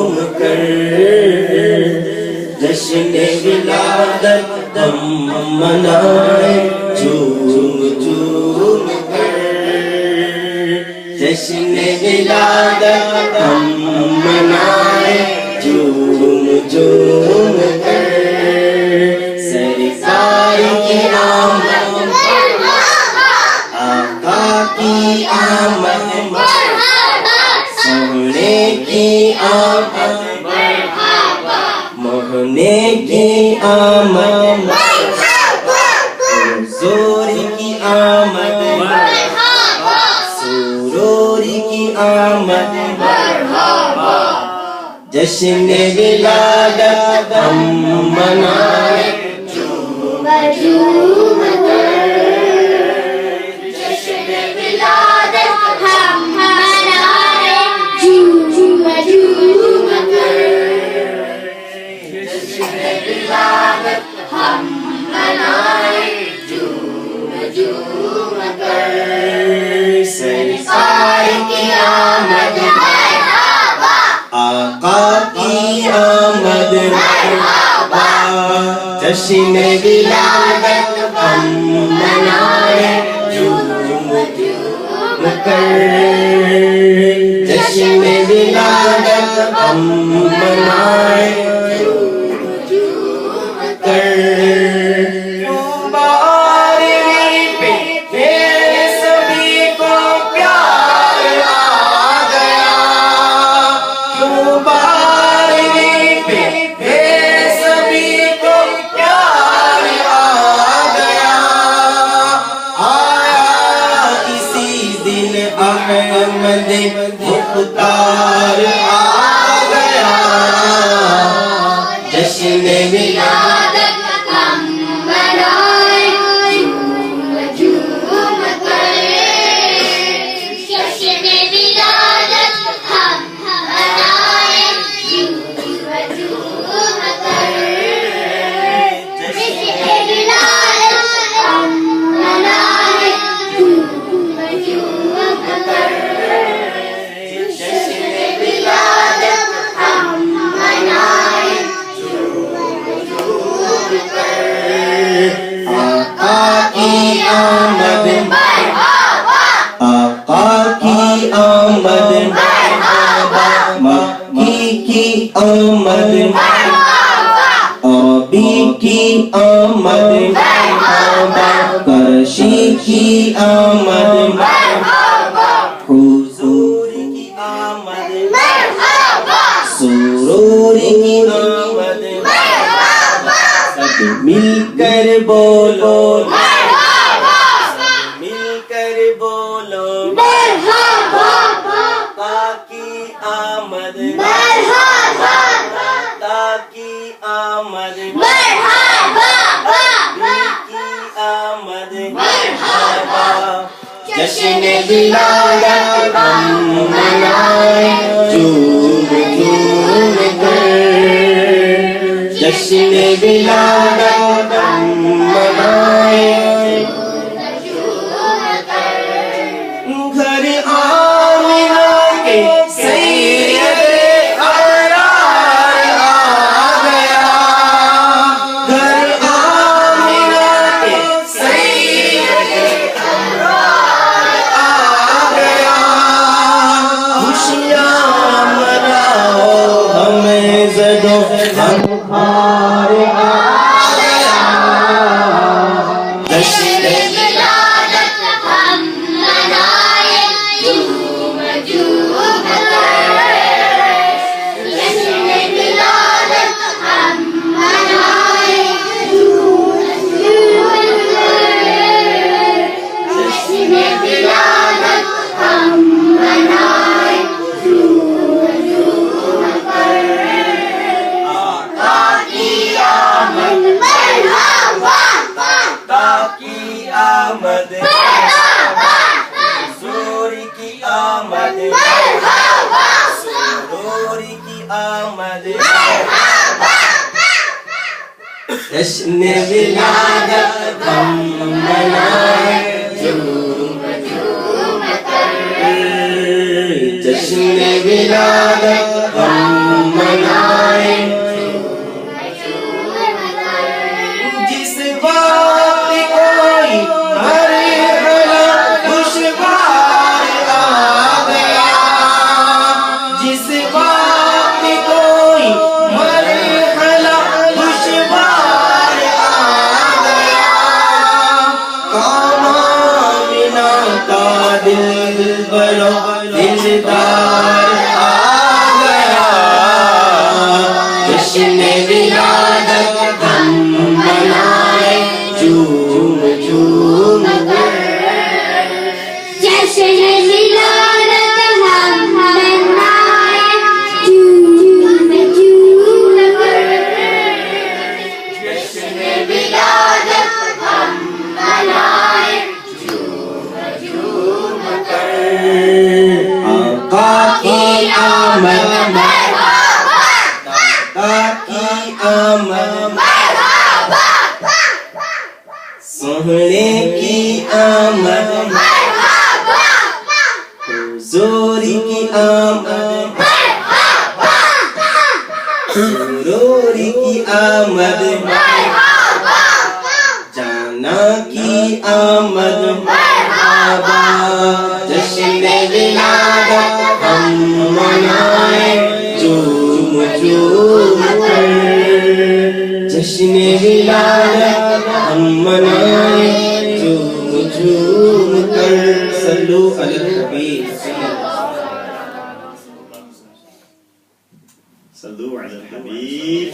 جھوم کر جشن ولادت ہم منائیں جھوم جھوم کر جشن ولادت ہم منائیں جھوم جھوم کر سرکار کی آمد آقا کی آمد سونے کی آمد مہنے کی آمد حضور کی آمد سرور کی آمد جشن ولادت ہم منائیں جھوم جھوم کر جشن ولادت ہم منائیں جھوم جھوم کر جشن ولادت ہم منائیں جھوم جھوم کر سرکار کی آمد آقا کی آمد مرحبا جشن ولادت ہم منائیں جھوم جھوم کر جشن ولادت ہم منائیں جھوم جھوم کر احمد مختار آ گیا جشن ولادت ہم منائیں جھوم جھوم کر جشن ولادت ہم منائیں جھوم جھوم کر جشن ولادت ہم منائیں جھوم جھوم کر آمد آقا کی آمد مکی کی آمد عربی کی آمد کرشی کی آمد حضور کی آمد سرور کی آمد سب مل کر بولو جشن ولادت ہم منائیں جھوم جھوم کر جشن ولادت ہم منائیں جھوم کر گھر آمنہ کے سید ابرار آ گیا گھر آمنہ کے سید ہمارے آ گیا جشن ولادت ہم منائیں جھوم جھوم کر جشن ولادت ہم منائیں جھوم جھوم کر جشن ولادت ہم منائیں جھوم جھوم کر آمد حضور کی آمد سرور کی آمد جشن ولادت ہم منائیں جھوم جشن ولادت ہم سوا کے کوئی مرحلہ دشوار آ گیا کام آمنہ کا دل برو دلدار آ گیا جشن ولادت ہم منائے جھوم جھوم کر جشن ولادت ہم منائے جھوم جھوم کر جشن ولادت ہم منائے جھوم جھوم کر آقا کی آمد مرحبا دادا کی آمد سوہنے کی آمد حضوری کی آمد سروری کی آمد جانا کی آمد مرحبا جشن ولادت ہم منائے جھوم جھوم کر جشن ولادت ہم منائے جھوم جھوم کر صلو علی الحبیب صلوا على الحبيب